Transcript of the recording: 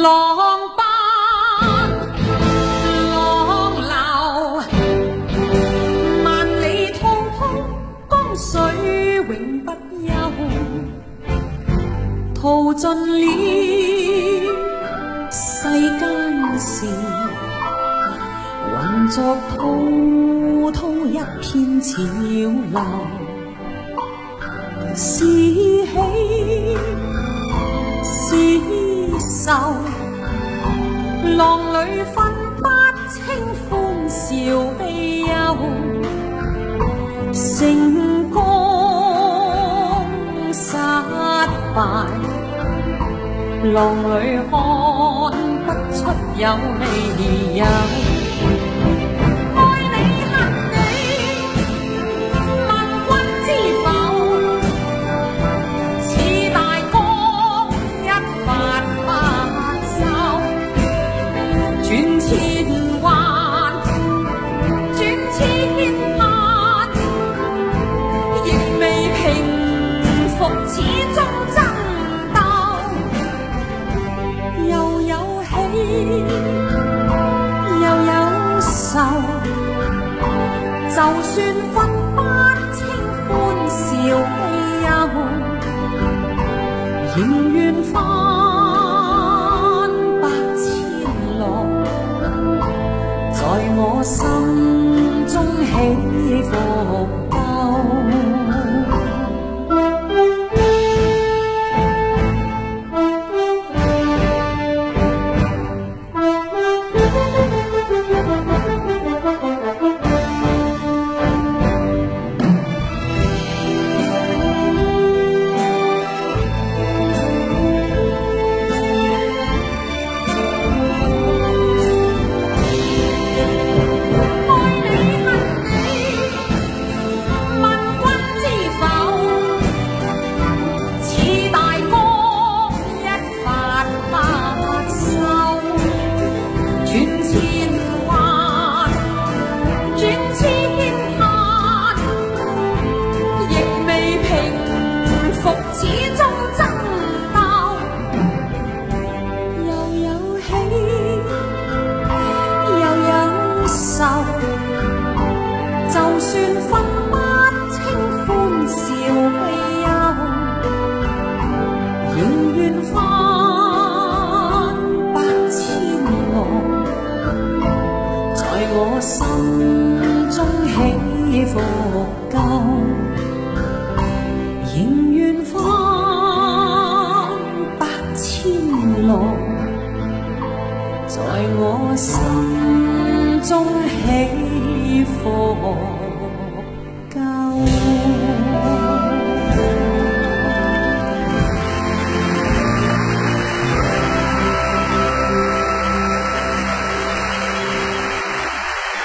浪奔浪流，萬里滔滔江水永不休，淘盡了世間事，混作滔滔一片潮流，是喜是愁，浪裏分不清歡笑悲憂，成功失敗，浪裏看不出有未有。就算分不清歡笑悲憂，仍願翻百千浪，在我心中起伏夠。就算分不清歡笑悲憂，仍願翻百千浪，在我心中起伏夠，仍願翻百千浪，在我心中起伏。